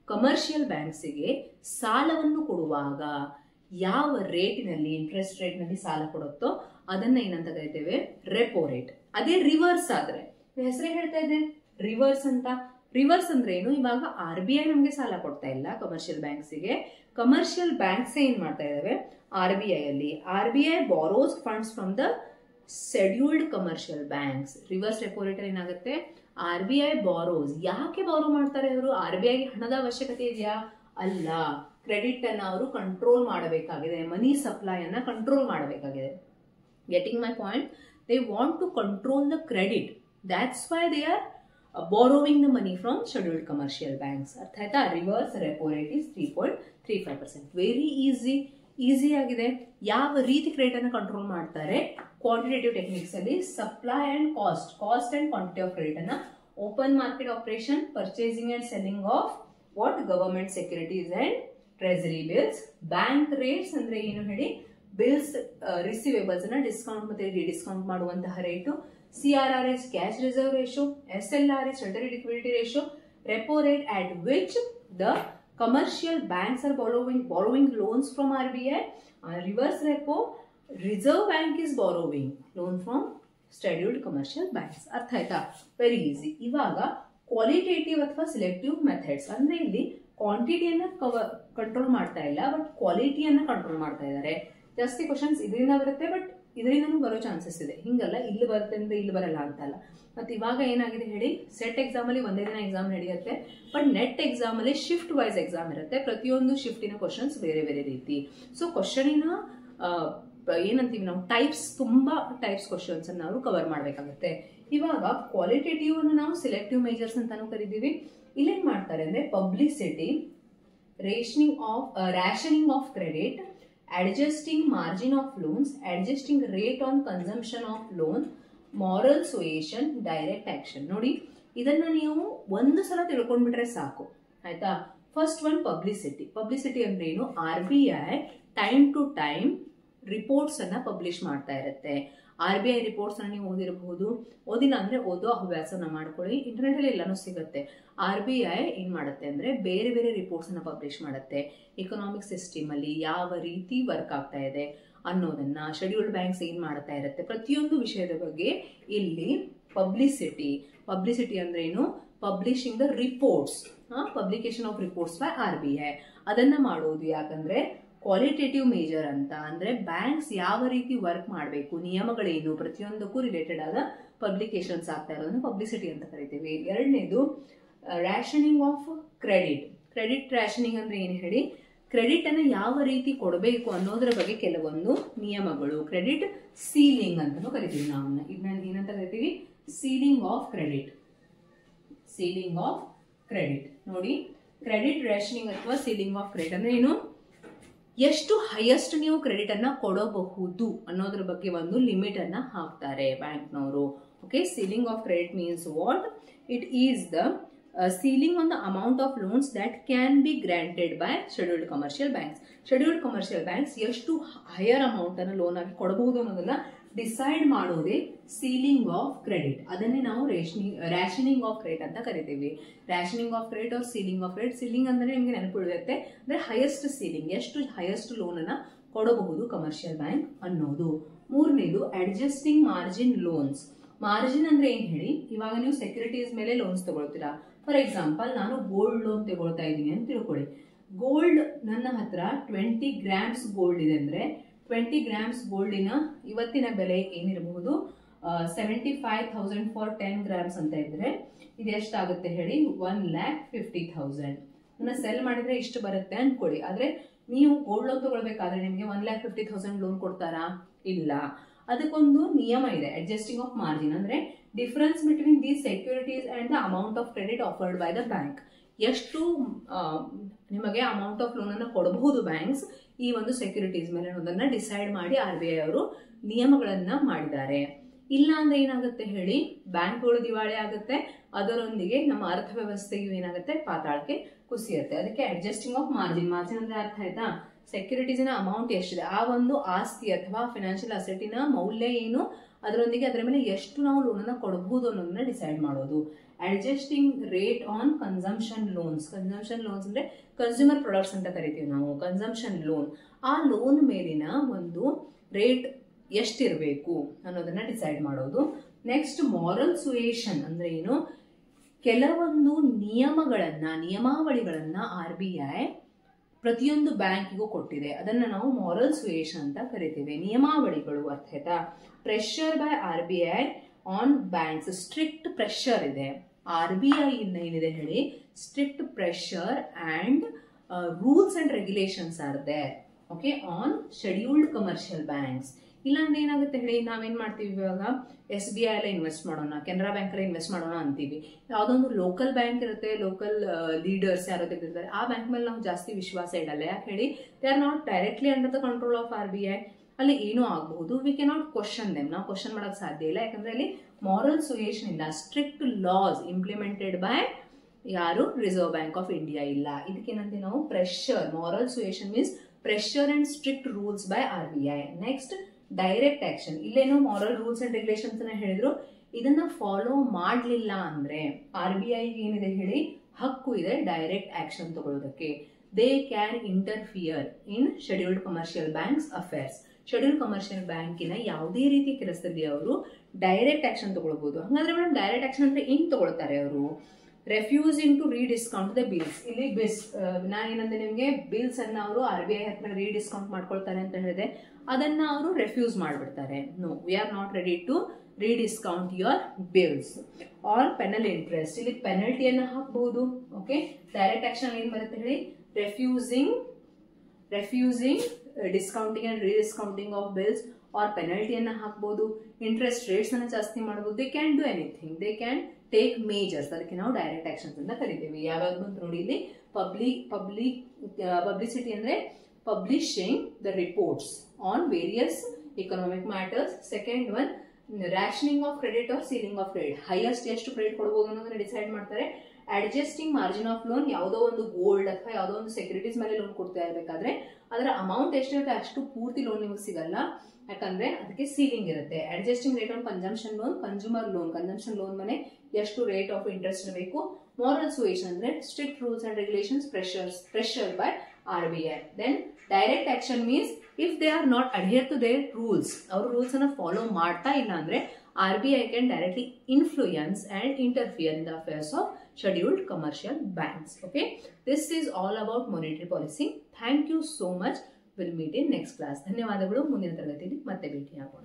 commercial ಬ್ಯಾಂಕ್ಸಿಗೆ ಸಾಲವನ್ನು ಕೊಡುವಾಗ ಯಾವ ರೇಟಿನಲ್ಲಿ, ಇಂಟ್ರೆಸ್ಟ್ ರೇಟ್ನಲ್ಲಿ ಸಾಲ ಕೊಡುತ್ತೋ ಅದನ್ನ ಏನಂತ ಕರಿತೇವೆ, ರೆಪೋ ರೇಟ್. ಅದೇ ರಿವರ್ಸ್ ಆದ್ರೆ, ಹೆಸರೇ ಹೇಳ್ತಾ ಇದೆ ರಿವರ್ಸ್ ಅಂತ. ರಿವರ್ಸ್ ಅಂದ್ರೆ ಏನು, ಇವಾಗ RBI ನಮ್ಗೆ ಸಾಲ ಕೊಡ್ತಾ ಇಲ್ಲ ಕಮರ್ಷಿಯಲ್ ಬ್ಯಾಂಕ್ಸಿಗೆ, ಕಮರ್ಷಿಯಲ್ ಬ್ಯಾಂಕ್ಸ್ ಏನ್ ಮಾಡ್ತಾ ಇದಾವೆ RBI ಅಲ್ಲಿ. RBI borrows funds from the scheduled commercial banks. Reverse repo rate ಏನಾಗುತ್ತೆ, RBI ಬಾರೋಸ್. ಯಾಕೆ ಬಾರೋ ಮಾಡ್ತಾರೆ ಅವರು, RBIಗೆ ಹಣದ ಅವಶ್ಯಕತೆ ಇದೆಯಾ, ಅಲ್ಲ, ಕ್ರೆಡಿಟ್ ಅನ್ನ ಅವರು ಕಂಟ್ರೋಲ್ ಮಾಡಬೇಕಾಗಿದೆ, ಮನಿ ಸಪ್ಲೈ ಅನ್ನ ಕಂಟ್ರೋಲ್ ಮಾಡಬೇಕಾಗಿದೆ. Getting my point. They want to control the credit. That's why they are borrowing the money from scheduled commercial banks. ಅರ್ಥ ಆಯ್ತಾ? Reverse repo rate is 3.35%. Very easy ಆಗಿದೆ. ಯಾವ ರೀತಿ ಕ್ರೆಡಿಟ್ ಅನ್ನು ಕಂಟ್ರೋಲ್ ಮಾಡ್ತಾರೆ? ಕ್ವಾಂಟಿಟೇಟಿವ್ ಟೆಕ್ನಿಕ್ಸ್ ಅಲ್ಲಿ supply and cost and quantity of credit ಅನ್ನ, open market operation, purchasing and selling of what government securities and treasury bills, bank rates ಅಂದ್ರೆ ಏನು ಹೇಳಿ, ಬಿಲ್ಸ್ ರಿಸೀವೇಬಲ್ಸ್ ಅನ್ನ ಡಿಸ್ಕೌಂಟ್ ಮತ್ತೆ ಡಿಸ್ಕೌಂಟ್ ಮಾಡುವಂತಹ rate, CRR is cash reserve ratio, SLR is treasury liquidity ratio, repo rate at which the commercial banks are borrowing loans from RBI, reverse repo, Reserve Bank is borrowing loan from scheduled commercial banks. ಅರ್ಥ ಆಯ್ತಾ? Very easy. ಇವಾಗ qualitative ಅಥವಾ selective methods ಅಂದ್ರೆ ಇಲ್ಲಿ ಕ್ವಾಂಟಿಟಿಯನ್ನ control ಮಾಡ್ತಾ ಇಲ್ಲ, but ಕ್ವಾಲಿಟಿಯನ್ನ control ಮಾಡ್ತಾ ಇದ್ದಾರೆ. ಜಾಸ್ತಿ ಕ್ವಶನ್ಸ್ ಇದರಿಂದ ಬರುತ್ತೆ, ಬಟ್ ಇದರಿಂದನೂ ಬರೋ ಚಾನ್ಸಸ್ ಇದೆ. ಹಿಂಗಲ್ಲ ಇಲ್ಲಿ ಬರುತ್ತೆ ಅಂದ್ರೆ ಇಲ್ಲಿ ಬರಲ್ಲ ಅಂತಲ್ಲ. ಮತ್ತೆ ಇವಾಗ ಏನಾಗಿದೆ ಹೇಳಿ, ಸೆಟ್ ಎಕ್ಸಾಮ್ ಅಲ್ಲಿ ಒಂದೇ ದಿನ ಎಕ್ಸಾಮ್ ನಡೆಯುತ್ತೆ, ಬಟ್ ನೆಟ್ ಎಕ್ಸಾಮ್ ಅಲ್ಲಿ ಶಿಫ್ಟ್ ವೈಸ್ ಎಕ್ಸಾಮ್ ಇರುತ್ತೆ. ಪ್ರತಿಯೊಂದು ಶಿಫ್ಟಿನ ಕ್ವಶನ್ಸ್ ಬೇರೆ ಬೇರೆ ರೀತಿ. ಸೊ ಕ್ವಶನಿನ ಏನಂತೀವಿ ನಾವು, ತುಂಬಾ ಟೈಪ್ಸ್ ಕ್ವಶನ್ಸ್ ಅನ್ನ ನಾವು ಕವರ್ ಮಾಡಬೇಕಾಗುತ್ತೆ. ಇವಾಗ ಕ್ವಾಲಿಟೇಟಿವ್ ಅನ್ನು ನಾವು ಸಿಲೆಕ್ಟಿವ್ ಮೇಜರ್ಸ್ ಅಂತಾನು ಕರಿತೀವಿ. ಇಲ್ಲೇನ್ ಮಾಡ್ತಾರೆ ಅಂದ್ರೆ publicity, rationing of credit, adjusting margin of loans, adjusting rate on consumption of loan, moral suasion, direct action. ನೋಡಿ, ಇದನ್ನ ನೀವು ಒಂದು ಸಲ ತಿಳ್ಕೊಂಡ್ಬಿಟ್ರೆ ಸಾಕು, ಆಯ್ತಾ? ಫಸ್ಟ್ ಒನ್ ಪಬ್ಲಿಸಿಟಿ ಅಂದ್ರೆ ಏನು? RBI time to time reports ಅನ್ನ ಪಬ್ಲಿಷ್ ಮಾಡ್ತಾ ಇರುತ್ತೆ. RBI ರಿಪೋರ್ಟ್ಸ್ ಅನ್ನ ನೀವು ಓದಿರಬಹುದು, ಓದಿಲ್ಲ ಅಂದ್ರೆ ಓದೋ ಹವ್ಯಾಸನ ಮಾಡ್ಕೊಳ್ಳಿ, ಇಂಟರ್ನೆಟ್ ಅಲ್ಲಿ ಎಲ್ಲಾನು ಸಿಗುತ್ತೆ. RBI ಏನ್ ಮಾಡುತ್ತೆ ಅಂದ್ರೆ ಬೇರೆ ಬೇರೆ ರಿಪೋರ್ಟ್ಸ್ ಅನ್ನ ಪಬ್ಲಿಷ್ ಮಾಡುತ್ತೆ. ಎಕನಾಮಿಕ್ ಸಿಸ್ಟಮ್ ಅಲ್ಲಿ ಯಾವ ರೀತಿ ವರ್ಕ್ ಆಗ್ತಾ ಇದೆ ಅನ್ನೋದನ್ನ, ಶೆಡ್ಯೂಲ್ಡ್ ಬ್ಯಾಂಕ್ಸ್ ಏನ್ ಮಾಡ್ತಾ ಇರುತ್ತೆ, ಪ್ರತಿಯೊಂದು ವಿಷಯದ ಬಗ್ಗೆ ಇಲ್ಲಿ ಪಬ್ಲಿಸಿಟಿ ಅಂದ್ರೆ ಏನು? Publishing the reports, publication of reports by RBI ಅದನ್ನ ಮಾಡೋದು. ಯಾಕಂದ್ರೆ ಕ್ವಾಲಿಟೇಟಿವ್ ಮೇಜರ್ ಅಂತ ಅಂದ್ರೆ ಬ್ಯಾಂಕ್ಸ್ ಯಾವ ರೀತಿ ವರ್ಕ್ ಮಾಡಬೇಕು, ನಿಯಮಗಳೇನು, ಪ್ರತಿಯೊಂದಕ್ಕೂ ರಿಲೇಟೆಡ್ ಆದ ಪಬ್ಲಿಕೇಶನ್ಸ್ ಆಗ್ತಾ ಇರೋದನ್ನ ಪಬ್ಲಿಸಿಟಿ ಅಂತ ಕರಿತೀವಿ. ಎರಡನೇದು ರ್ಯಾಷನಿಂಗ್ ಆಫ್ ಕ್ರೆಡಿಟ್ ರ್ಯಾಷನಿಂಗ್ ಅಂದ್ರೆ ಏನು ಹೇಳಿ, ಕ್ರೆಡಿಟ್ ಅನ್ನ ಯಾವ ರೀತಿ ಕೊಡಬೇಕು ಅನ್ನೋದ್ರ ಬಗ್ಗೆ ಕೆಲವೊಂದು ನಿಯಮಗಳು. ಕ್ರೆಡಿಟ್ ಸೀಲಿಂಗ್ ಅಂತಾನು ಕರಿತೀವಿ ನಾವು. ಇದನ್ನ ಏನಂತ ಕರಿತೀವಿ? Ceiling of credit. ನೋಡಿ, ಕ್ರೆಡಿಟ್ ರ್ಯಾಷನಿಂಗ್ ಅಥವಾ ಸೀಲಿಂಗ್ ಆಫ್ ಕ್ರೆಡಿಟ್ ಅಂದ್ರೆ ಏನು? ಎಷ್ಟು ಹೈಯೆಸ್ಟ್ ನೀವು ಕ್ರೆಡಿಟ್ ಅನ್ನ ಕೊಡಬಹುದು ಅನ್ನೋದ್ರ ಬಗ್ಗೆ ಒಂದು ಲಿಮಿಟ್ ಅನ್ನ ಹಾಕ್ತಾರೆ ಬ್ಯಾಂಕ್ನವರು. Okay, ceiling of credit means what? It is the ceiling on the amount of loans that can be granted by scheduled commercial banks. Scheduled commercial banks ಎಷ್ಟು ಹೈಯರ್ ಅಮೌಂಟ್ ಅನ್ನು ಲೋನ್ ಆಗಿ ಕೊಡಬಹುದು ಅನ್ನೋದನ್ನ ಡಿಸೈಡ್ ಮಾಡೋದೇ ceiling of credit. ಅದನ್ನೇ ನಾವು ರ್ಯಾಷನಿಂಗ್ of credit ಅಂತ ಕರಿತೀವಿ. Rationing of credit or ceiling of credit. Ceiling ಅಂದ್ರೆ ನಿಮಗೆ ನೆನಪಿಡುತ್ತೆ ಅಂದ್ರೆ ಹೈಯೆಸ್ಟ್ ಸೀಲಿಂಗ್, ಎಷ್ಟು ಹೈಯೆಸ್ಟ್ ಲೋನ್ ಅನ್ನ ಕೊಡಬಹುದು ಕಮರ್ಷಿಯಲ್ ಬ್ಯಾಂಕ್ ಅನ್ನೋದು. ಮೂರನೇದು ಅಡ್ಜಸ್ಟಿಂಗ್ ಮಾರ್ಜಿನ್ ಲೋನ್ಸ್. ಮಾರ್ಜಿನ್ ಅಂದ್ರೆ ಏನ್ ಹೇಳಿ, ಇವಾಗ ನೀವು ಸೆಕ್ಯೂರಿಟೀಸ್ ಮೇಲೆ ಲೋನ್ಸ್ ತಗೊಳ್ತೀರಾ. ಫಾರ್ ಎಕ್ಸಾಂಪಲ್, ನಾನು ಗೋಲ್ಡ್ ಲೋನ್ ತಗೊಳ್ತಾ ಇದ್ದೀನಿ ಅಂತ ತಿಳ್ಕೊಳ್ಳಿ. ಗೋಲ್ಡ್ ನನ್ನ ಹತ್ರ 20 ಗ್ರಾಮ್ಸ್ ಗೋಲ್ಡ್ ಇದೆ ಅಂದ್ರೆ 20 ಗ್ರಾಮ್ಸ್ ಗೋಲ್ಡಿನ ಇವತ್ತಿನ ಬೆಲೆ ಏನಿರಬಹುದು? 75,000 ಫಾರ್ 10 ಗ್ರಾಮ್ಸ್ ಅಂತ ಇದ್ರೆ ಇದು ಎಷ್ಟಾಗುತ್ತೆ ಹೇಳಿ? 1,50,000. ನನ್ನ ಸೆಲ್ ಮಾಡಿದ್ರೆ ಇಷ್ಟು ಬರುತ್ತೆ ಅನ್ಕೊಳ್ಳಿ. ಆದ್ರೆ ನೀವು ಗೋಲ್ಡ್ ಲೋನ್ ತಗೊಳ್ಬೇಕಾದ್ರೆ ನಿಮಗೆ 1,50,000 ಲೋನ್ ಕೊಡ್ತಾರಾ? ಇಲ್ಲ. ಅದಕ್ಕೊಂದು ನಿಯಮ ಇದೆ, ಅಡ್ಜಸ್ಟಿಂಗ್ ಆಫ್ ಮಾರ್ಜಿನ್ ಅಂದ್ರೆ difference between these securities and the amount of credit offered by the bank. ಎಷ್ಟು ನಿಮಗೆ ಅಮೌಂಟ್ ಆಫ್ ಲೋನ್ ಅನ್ನ ಕೊಡಬಹುದು ಬ್ಯಾಂಕ್ಸ್ ಈ ಒಂದು ಸೆಕ್ಯೂರಿಟೀಸ್ ಮೇಲೆ ಅನ್ನೋದನ್ನ ಡಿಸೈಡ್ ಮಾಡಿ RBI ಅವರು ನಿಯಮಗಳನ್ನ ಮಾಡಿದ್ದಾರೆ. ಇಲ್ಲ ಅಂದ್ರೆ ಏನಾಗುತ್ತೆ ಹೇಳಿ, ಬ್ಯಾಂಕ್ಗಳು ದಿವಾಳಿ ಆಗುತ್ತೆ, ಅದರೊಂದಿಗೆ ನಮ್ಮ ಅರ್ಥವ್ಯವಸ್ಥೆಯು ಏನಾಗುತ್ತೆ? ಪಾತಾಳಕ್ಕೆ ಕುಸಿಯುತ್ತೆ. ಅದಕ್ಕೆ ಅಡ್ಜಸ್ಟಿಂಗ್ ಆಫ್ ಮಾರ್ಜಿನ್ ಅಂದ್ರೆ ಅರ್ಥ ಆಯ್ತಾ? ಸೆಕ್ಯೂರಿಟೀಸಿನ ಅಮೌಂಟ್ ಎಷ್ಟಿದೆ, ಆ ಒಂದು ಆಸ್ತಿ ಅಥವಾ ಫೈನಾನ್ಷಿಯಲ್ ಅಸೆಟಿನ ಮೌಲ್ಯ ಏನು, ಅದರೊಂದಿಗೆ ಅದರ ಮೇಲೆ ಎಷ್ಟು ನಾವು ಲೋನ್ ಅನ್ನ ಕೊಡಬಹುದು ಅನ್ನೋದನ್ನ ಡಿಸೈಡ್ ಮಾಡೋದು. Adjusting rate on consumption loans ಅಂದ್ರೆ ಕನ್ಸ್ಯೂಮರ್ ಪ್ರಾಡಕ್ಟ್ಸ್ ಅಂತ ಕರಿತೀವಿ ನಾವು. ಕನ್ಸಂಪ್ಷನ್ ಲೋನ್, ಆ ಲೋನ್ ಮೇಲಿನ ಒಂದು ರೇಟ್ ಎಷ್ಟಿರಬೇಕು ಅನ್ನೋದನ್ನ ಡಿಸೈಡ್ ಮಾಡೋದು. ನೆಕ್ಸ್ಟ್ ಮಾರಲ್ ಸುಯೇಷನ್ ಅಂದ್ರೆ ಏನು? ಕೆಲವೊಂದು ನಿಯಮಾವಳಿಗಳನ್ನ RBI ಪ್ರತಿಯೊಂದು ಬ್ಯಾಂಕಿಗೂ ಕೊಟ್ಟಿದೆ, ಅದನ್ನ ನಾವು ಮಾರಲ್ ಸುಯೇಷನ್ ಅಂತ ಕರಿತೀವಿ. ನಿಯಮಾವಳಿಗಳು ಅರ್ಥ ಆಯ್ತಾ? Pressure by RBI on banks, strict pressure ಇದೆ RBI ಇಂದ. ಏನಿದೆ ಹೇಳಿ? Strict pressure and rules and regulations are there, okay, on scheduled commercial banks. ಇಲ್ಲಾಂದ್ರೆ ಏನಾಗುತ್ತೆ ಹೇಳಿ, ನಾವೇನ್ ಮಾಡ್ತೀವಿ ಇವಾಗ SBI ಎಲ್ಲ ಇನ್ವೆಸ್ಟ್ ಮಾಡೋಣ, ಕೆನರಾ ಬ್ಯಾಂಕ್ ಅಲ್ಲಿ ಇನ್ವೆಸ್ಟ್ ಮಾಡೋಣ ಅಂತೀವಿ. ಯಾವ್ದೊಂದು ಲೋಕಲ್ ಬ್ಯಾಂಕ್ ಇರುತ್ತೆ, ಲೋಕಲ್ ಲೀಡರ್ಸ್ ಯಾರೋ ತೆಗೆದಿರ್ತಾರೆ, ಆ ಬ್ಯಾಂಕ್ ಮೇಲೆ ನಾವು ಜಾಸ್ತಿ ವಿಶ್ವಾಸ ಇಡಲ್ಲ. ಯಾಕೆ ಹೇಳಿ, they are not directly under the control of RBI. ಅಲ್ಲಿ ಏನೋ ಆಗಬಹುದು, ವಿ ಕೆನಾಟ್ ಕ್ವಶನ್ ದೆಮ್, ನಾವು ಕ್ವಶನ್ ಮಾಡಕ್ ಸಾಧ್ಯ ಇಲ್ಲ. ಯಾಕಂದ್ರೆ ಅಲ್ಲಿ ಮಾರಲ್ ಸುಯೇಷನ್ ಇಲ್ಲ, ಸ್ಟ್ರಿಕ್ಟ್ ಲಾಸ್ ಇಂಪ್ಲಿಮೆಂಟೆಡ್ ಬೈ ಯಾರು, ರಿಸರ್ವ್ ಬ್ಯಾಂಕ್ ಆಫ್ ಇಂಡಿಯಾ ಇಲ್ಲ. ಇದಕ್ಕೇನಂತೀವಿ ನಾವು pressure. Moral suasion means pressure and strict rules by RBI. Next direct action. ಇಲ್ಲೇನೋ ಮಾರಲ್ ರೂಲ್ಸ್ ಅಂಡ್ ರೆಗ್ಯುಲೇಷನ್ಸ್ ಅನ್ನ ಹೇಳಿದ್ರು, ಇದನ್ನ ಫಾಲೋ ಮಾಡಲಿಲ್ಲ ಅಂದ್ರೆ RBI ಏನಿದೆ ಹೇಳಿ, ಹಕ್ಕು ಇದೆ ಡೈರೆಕ್ಟ್ ಆಕ್ಷನ್ ತಗೊಳ್ಳೋದಕ್ಕೆ. They can interfere in scheduled commercial banks affairs. Scheduled commercial ಬ್ಯಾಂಕಿನ ಯಾವುದೇ ರೀತಿ ಕೆಲಸದಲ್ಲಿ ಅವರು ಡೈರೆಕ್ಟ್ ಆಕ್ಷನ್ ತಗೊಳ್ಬಹುದು. ಹಾಗಾದ್ರೆ ಮೇಡಮ್ ಡೈರೆಕ್ಟ್ ಆಕ್ಷನ್ ಅಂದ್ರೆ ಏನ್ ತಗೊಳ್ತಾರೆ ಅವರು? Refusing to rediscount the bills. ಇಲ್ಲಿ ನಾನೇನಂದ್ರೆ ನಿಮ್ಗೆ ಬಿಲ್ಸ್ ಅನ್ನ ಅವರು RBI ಹತ್ರ ರೀಡಿಸ್ಕೌಂಟ್ ಮಾಡ್ಕೊಳ್ತಾರೆ ಅಂತ ಹೇಳಿದೆ, ಅದನ್ನ ಅವರು ರೆಫ್ಯೂಸ್ ಮಾಡ್ಬಿಡ್ತಾರೆ. No, we are not ready to rediscount your bills. Or penal interest, ಇಲ್ಲಿ ಪೆನಲ್ಟಿಯನ್ನ ಹಾಕಬಹುದು. ಓಕೆ, ಡೈರೆಕ್ಟ್ ಆಕ್ಷನ್ ಏನ್ ಬರುತ್ತೆ ಹೇಳಿ, refusing discounting and rediscounting of bills or ಪೆನಲ್ಟಿಯನ್ನ ಹಾಕಬಹುದು. ಇಂಟ್ರೆಸ್ಟ್ ರೇಟ್ಸ್ ಅನ್ನ ಜಾಸ್ತಿ ಮಾಡಬಹುದು. They can do anything, they can take measures. ಅದಕ್ಕೆ ನಾವು ಡೈರೆಕ್ಟ್ ಆಕ್ಷನ್ಸ್ ಅಂತ ಕರಿತೀವಿ. ಯಾವ್ಯಾವ್ದು ಅಂತ ನೋಡಿ, ಇಲ್ಲಿ ಪಬ್ಲಿಸಿಟಿ ಅಂದ್ರೆ publishing the reports on various economic matters. Second one rationing of credit or ceiling of credit. Highest ಎಷ್ಟು ಕ್ರೆಡಿಟ್ ಕೊಡಬಹುದು ಅನ್ನೋದನ್ನ ಡಿಸೈಡ್ ಮಾಡ್ತಾರೆ. ಅಡ್ಜಸ್ಟಿಂಗ್ ಮಾರ್ಜಿನ್ ಆಫ್ ಲೋನ್, ಯಾವುದೋ ಒಂದು ಗೋಲ್ಡ್ ಅಥವಾ ಯಾವುದೋ ಒಂದು ಸೆಕ್ಯೂರಿಟೀಸ್ ಮೇಲೆ ಲೋನ್ ಕೊಡ್ತಾ ಇರಬೇಕಾದ್ರೆ ಅದರ ಅಮೌಂಟ್ ಎಷ್ಟಿರುತ್ತೆ ಅಷ್ಟು ಪೂರ್ತಿ ಲೋನ್ ನಿಮಗೆ ಸಿಗಲ್ಲ, ಯಾಕಂದ್ರೆ ಅದಕ್ಕೆ ಸೀಲಿಂಗ್ ಇರುತ್ತೆ. Adjusting rate on consumption loan, consumer loan, consumption loan ಮೇಲೆ ಎಷ್ಟು ರೇಟ್ ಆಫ್ ಇಂಟ್ರೆಸ್ಟ್ ಇರಬೇಕು. ಮಾರಲ್ ಸುಯೇಷನ್ ಅಂದ್ರೆ strict rules and regulations pressure by RBI. Then direct action means if they are not adhere to their rules, ಅವರು rules ಅನ್ನ follow ಮಾಡ್ತಾ ಇಲ್ಲ ಅಂದ್ರೆ RBI can directly influence and interfere in the affairs of scheduled commercial banks. Okay, this is all about monetary policy. Thank you so much. We'll meet in next class. ಧನ್ಯವಾದಗಳು. ಮುಂದಿನ ತರಗತಿಯಲ್ಲಿ ಮತ್ತೆ ಭೇಟಿಯಾಗೋಣ.